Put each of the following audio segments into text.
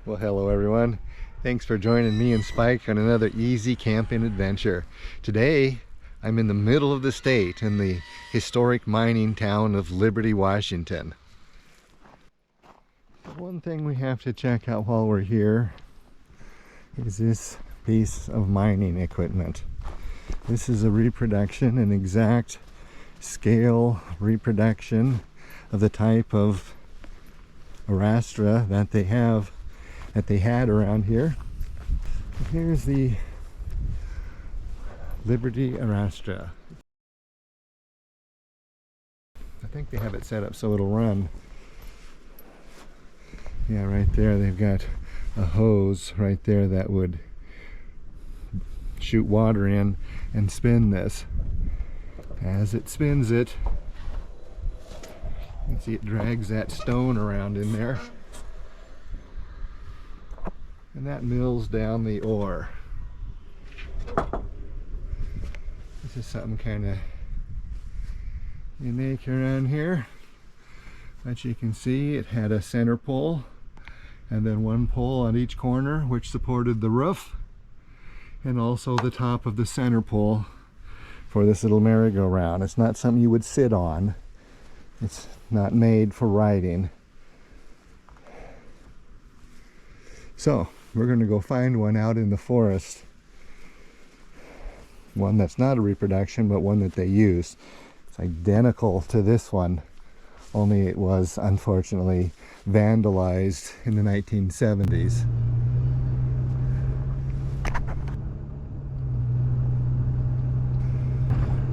Well, hello everyone. Thanks for joining me and Spike on another easy camping adventure. Today, I'm in the middle of the state in the historic mining town of Liberty, Washington. One thing we have to check out while we're here is this piece of mining equipment. This is a reproduction, an exact scale reproduction of the type of Arastra that they had around here. Here's the Liberty Arastra. I think they have it set up so it'll run. Yeah, right there they've got a hose right there that would shoot water in and spin this. As it spins it, you can see it drags that stone around in there. And that mills down the ore. This is something kind of unique around here. But you can see it had a center pole and then one pole on each corner which supported the roof and also the top of the center pole for this little merry-go-round. It's not something you would sit on. It's not made for riding. So we're going to go find one out in the forest. One that's not a reproduction, but one that they use. It's identical to this one, only it was unfortunately vandalized in the 1970s.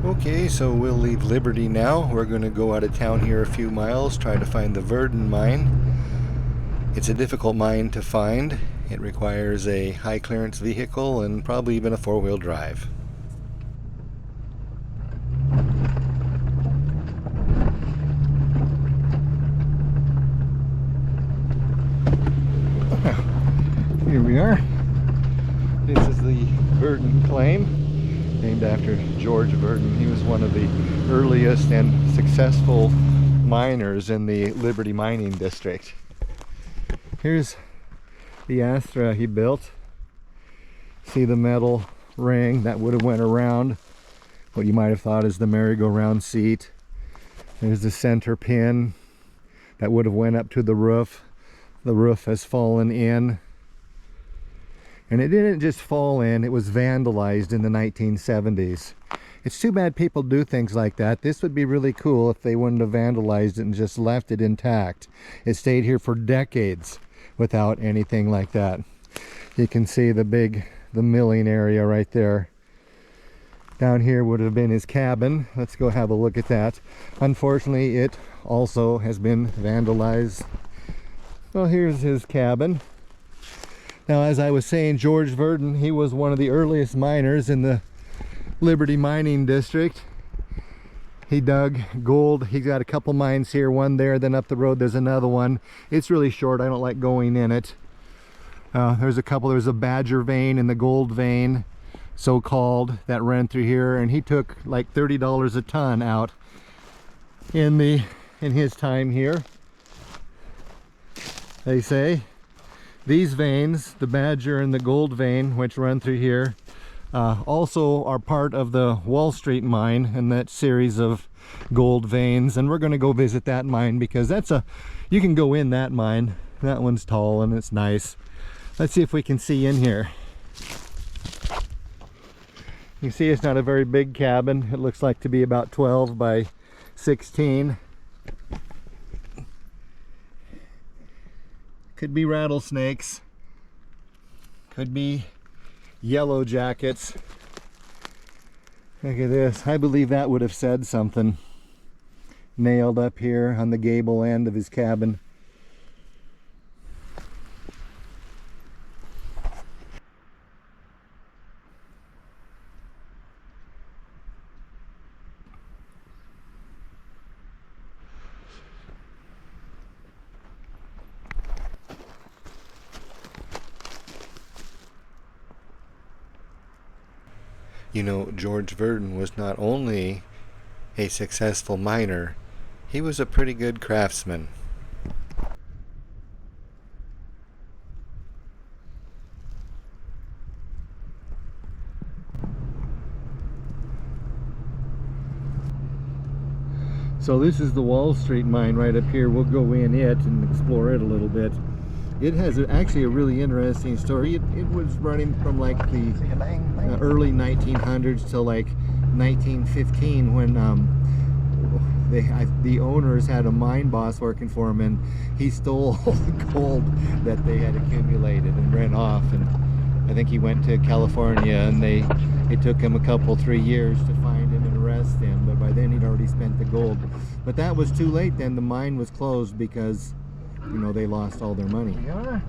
Okay, so we'll leave Liberty now. We're going to go out of town here a few miles, try to find the Virden mine. It's a difficult mine to find. It requires a high clearance vehicle and probably even a four-wheel drive. Here we are. This is the Burton Claim, named after George Virden. He was one of the earliest and successful miners in the Liberty mining district. Here's the Arastra he built. See the metal ring that would have went around what you might have thought is the merry-go-round seat. There's the center pin that would have went up to the roof. The roof has fallen in. And it didn't just fall in, it was vandalized in the 1970s. It's too bad people do things like that. This would be really cool if they wouldn't have vandalized it and just left it intact. It stayed here for decades without anything like that. You can see the milling area right there. Down here would have been his cabin. Let's go have a look at that. Unfortunately, it also has been vandalized. Well, here's his cabin. Now, as I was saying, George Virden, he was one of the earliest miners in the Liberty mining district. He dug gold. He's got a couple mines here, one there, then up the road there's another one. It's really short. I don't like going in it. There's a badger vein and the gold vein, so-called, that ran through here, and he took like $30 a ton out in his time here. They say these veins, the badger and the gold vein, which run through here, also are part of the Wall Street mine and that series of gold veins. And we're going to go visit that mine because you can go in that mine. That one's tall and it's nice. Let's see if we can see in here. You see it's not a very big cabin. It looks like to be about 12 by 16. Could be rattlesnakes. Could be yellow jackets. Look at this. I believe that would have said something. Nailed up here on the gable end of his cabin. You know, George Virden was not only a successful miner, he was a pretty good craftsman. So this is the Wall Street mine right up here. We'll go in it and explore it a little bit. It has actually a really interesting story. It was running from like the early 1900s till like 1915 when the owners had a mine boss working for them, and he stole all the gold that they had accumulated and ran off. And I think he went to California, and it took him a couple, 3 years to find him and arrest him, but by then he'd already spent the gold. But that was too late then. The mine was closed because, you know, they lost all their money. Yeah.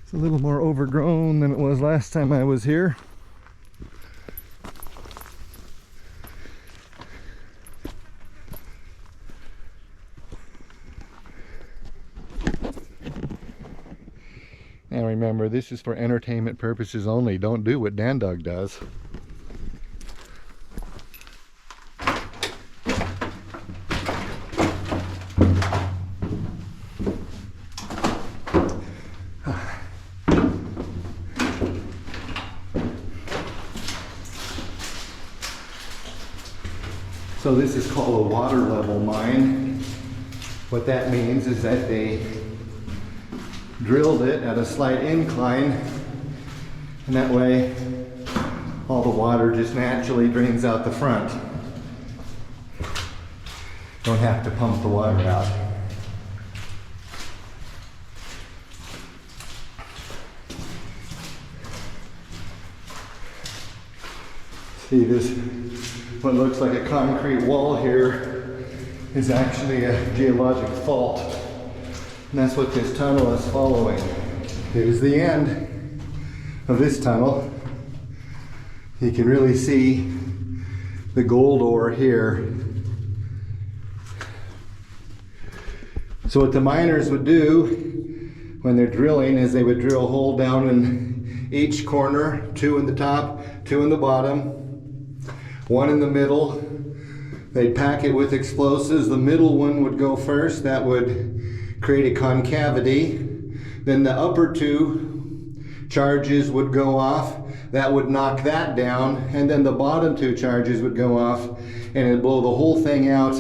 It's a little more overgrown than it was last time I was here. Now remember, this is for entertainment purposes only. Don't do what Dan Dog does. So this is called a water level mine. What that means is that they drilled it at a slight incline, and that way all the water just naturally drains out the front. Don't have to pump the water out. See, this, what looks like a concrete wall here, is actually a geologic fault. And that's what this tunnel is following. Here's the end of this tunnel. You can really see the gold ore here. So what the miners would do when they're drilling is they would drill a hole down in each corner, 2 in the top, 2 in the bottom, 1 in the middle. They'd pack it with explosives. The middle one would go first. That would create a concavity. Then the upper 2 charges would go off. That would knock that down. And then the bottom 2 charges would go off, and it'd blow the whole thing out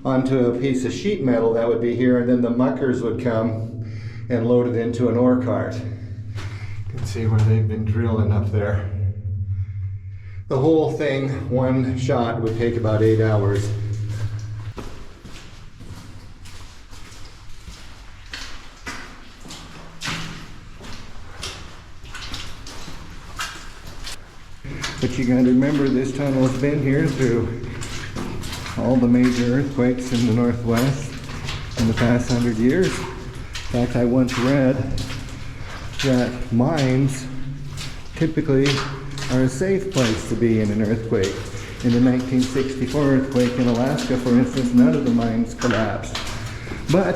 onto a piece of sheet metal that would be here. And then the muckers would come and load it into an ore cart. You can see where they've been drilling up there. The whole thing, one shot, would take about 8 hours. But you got to remember, this tunnel has been here through all the major earthquakes in the Northwest in the past 100 years. In fact, I once read that mines typically are a safe place to be in an earthquake. In the 1964 earthquake in Alaska, for instance, none of the mines collapsed. But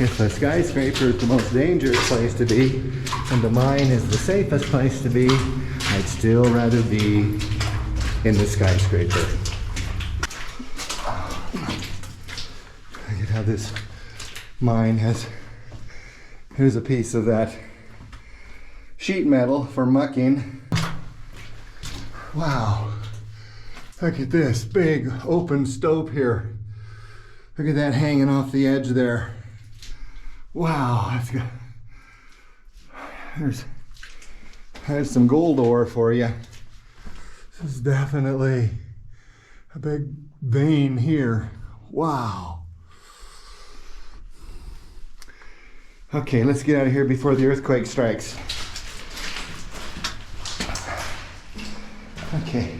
if a skyscraper is the most dangerous place to be and the mine is the safest place to be, I'd still rather be in the skyscraper. Look at how this mine has, here's a piece of that sheet metal for mucking. Wow, look at this big open stope here. Look at that hanging off the edge there. Wow, that's good. There's some gold ore for you. This is definitely a big vein here. Wow. Okay, let's get out of here before the earthquake strikes. Okay,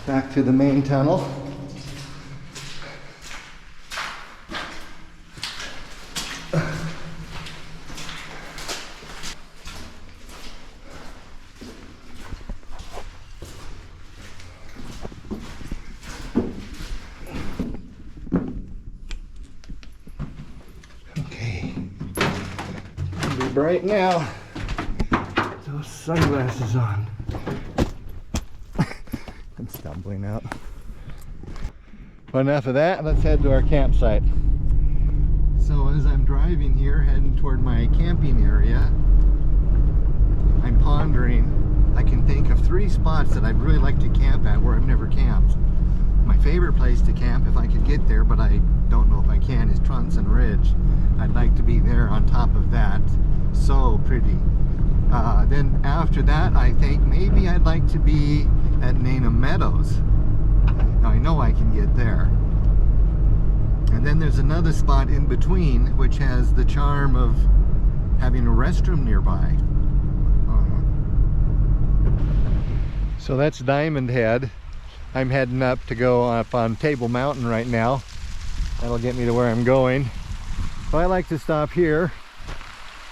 back to the main tunnel. Okay, it'll be bright now. Those sunglasses on. I'm stumbling out. But enough of that, let's head to our campsite. So as I'm driving here, heading toward my camping area, I'm pondering, I can think of 3 spots that I'd really like to camp at where I've never camped. My favorite place to camp, if I could get there, but I don't know if I can, is Tronsen Ridge. I'd like to be there on top of that. So pretty. Then after that, I think maybe I'd like to be at Nana Meadows. Now I know I can get there. And then there's another spot in between which has the charm of having a restroom nearby. So that's Diamond Head. I'm heading up to go up on Table Mountain right now. That'll get me to where I'm going. So I like to stop here.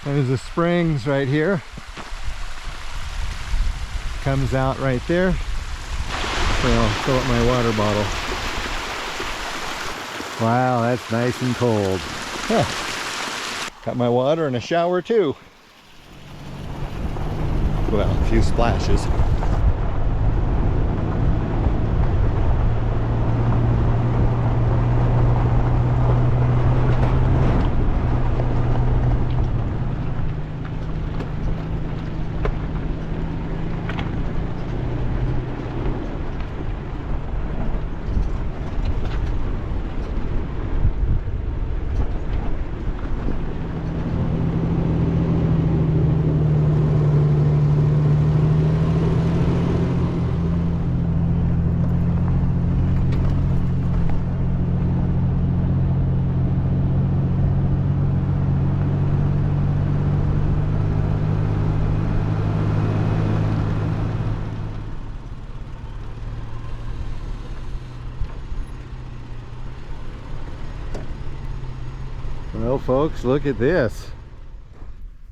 There's the springs right here. Comes out right there. So I'll fill up my water bottle. Wow, that's nice and cold. Huh. Got my water and a shower too. Well, a few splashes. Well folks, look at this.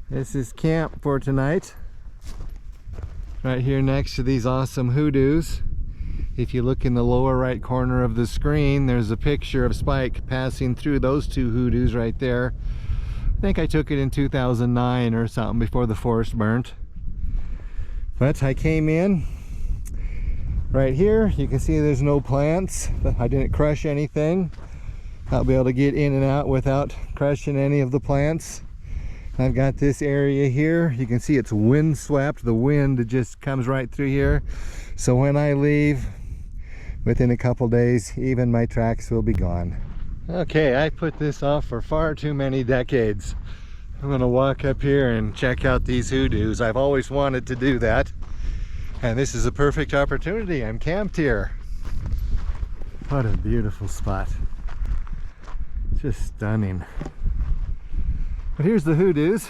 This is camp for tonight. Right here next to these awesome hoodoos. If you look in the lower right corner of the screen, there's a picture of Spike passing through those 2 hoodoos right there. I think I took it in 2009 or something before the forest burnt. But I came in right here. You can see there's no plants. I didn't crush anything. I'll be able to get in and out without crushing any of the plants. I've got this area here. You can see it's wind swept. The wind just comes right through here. So when I leave, within a couple days, even my tracks will be gone. Okay, I put this off for far too many decades. I'm gonna walk up here and check out these hoodoos. I've always wanted to do that. And this is a perfect opportunity. I'm camped here. What a beautiful spot. Just stunning. But here's the hoodoos.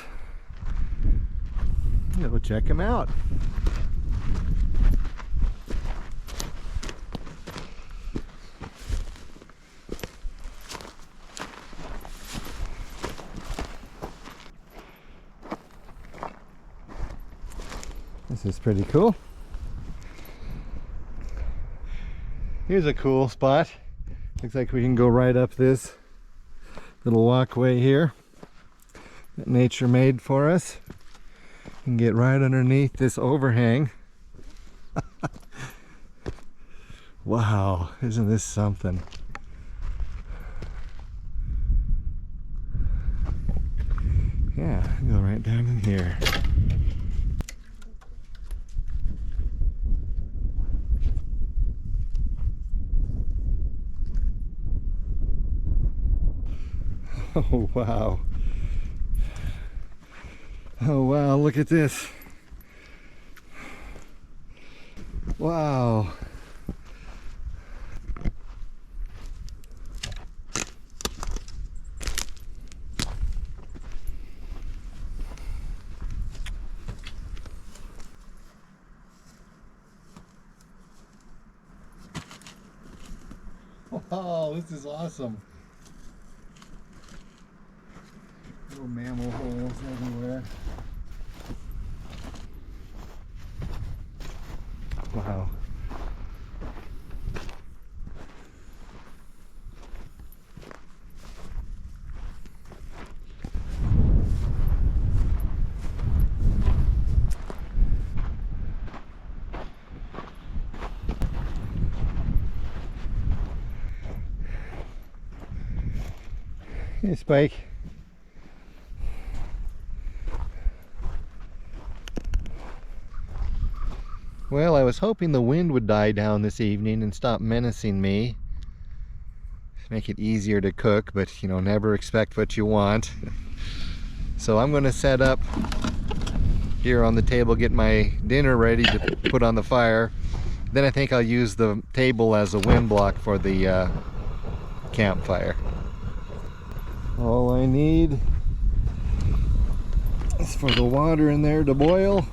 Go check them out. This is pretty cool. Here's a cool spot. Looks like we can go right up this little walkway here that nature made for us. You can get right underneath this overhang. Wow, isn't this something? Yeah, go right down in here. Oh wow. Oh wow, look at this. Wow. Wow, this is awesome. Little mammal holes everywhere. Wow. Hey, Spike. Well, I was hoping the wind would die down this evening and stop menacing me. Make it easier to cook, but you know, never expect what you want. So I'm going to set up here on the table, get my dinner ready to put on the fire. Then I think I'll use the table as a wind block for the campfire. All I need is for the water in there to boil.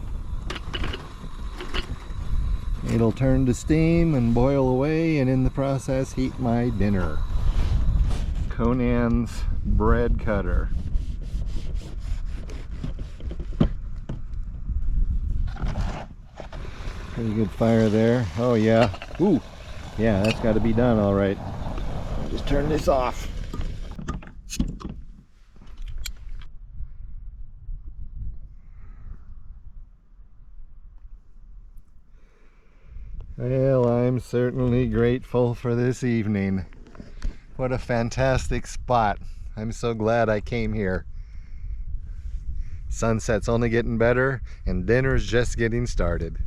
It'll turn to steam and boil away, and in the process heat my dinner. Conan's bread cutter. Pretty good fire there. Oh yeah. Ooh, yeah, that's got to be done all right. Just turn this off. Well, I'm certainly grateful for this evening. What a fantastic spot. I'm so glad I came here. Sunset's only getting better and dinner's just getting started.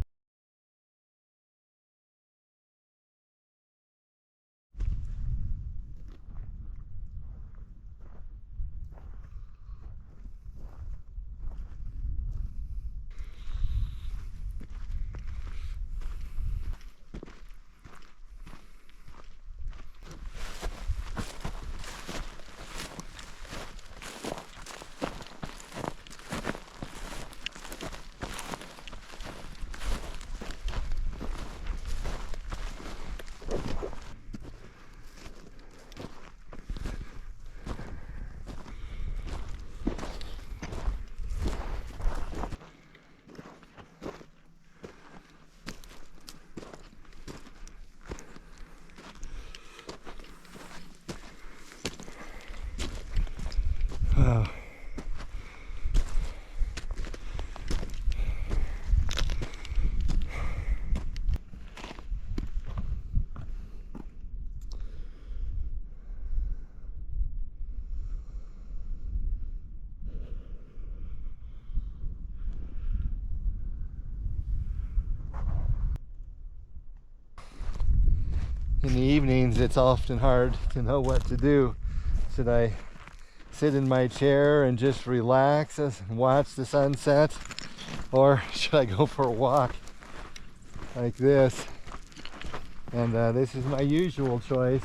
Oh. In the evenings, it's often hard to know what to do. Should I sit in my chair and just relax and watch the sunset, or should I go for a walk like this? And this is my usual choice.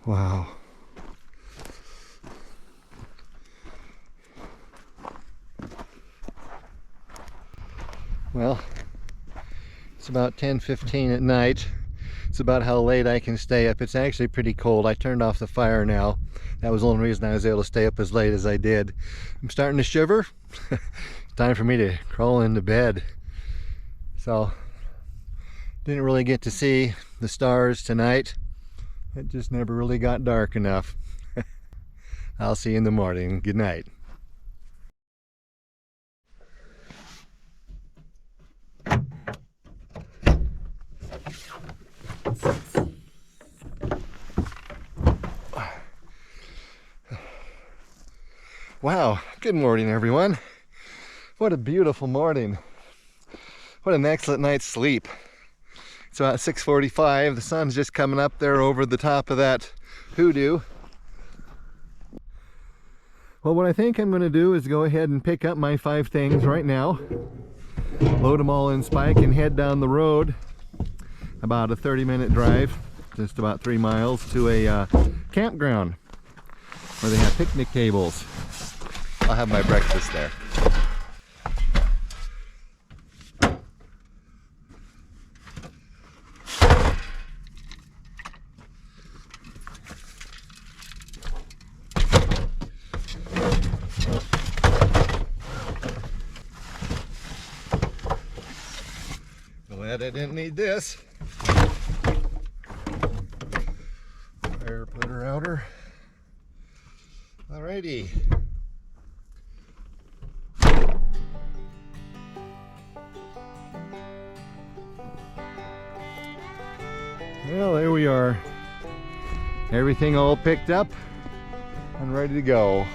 Wow. Well, it's about 10:15 at night. It's about how late I can stay up. It's actually pretty cold. I turned off the fire now. That was the only reason I was able to stay up as late as I did. I'm starting to shiver. It's time for me to crawl into bed. So, didn't really get to see the stars tonight. It just never really got dark enough. I'll see you in the morning. Good night. Wow, good morning everyone. What a beautiful morning. What an excellent night's sleep. It's about 6:45. The sun's just coming up there over the top of that hoodoo. Well, what I think I'm going to do is go ahead and pick up my 5 things right now, load them all in Spike, and head down the road about a 30-minute drive, just about 3 miles, to a campground where they have picnic tables. I'll have my breakfast there. Glad I didn't need this. Fire putter outer. Alrighty. Well, there we are. Everything all picked up and ready to go.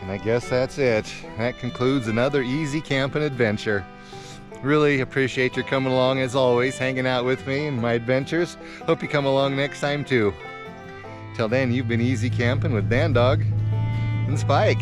And I guess that's it. That concludes another easy camping adventure. Really appreciate your coming along as always, hanging out with me in my adventures. Hope you come along next time too. Till then, you've been easy camping with Dan Dog and Spike.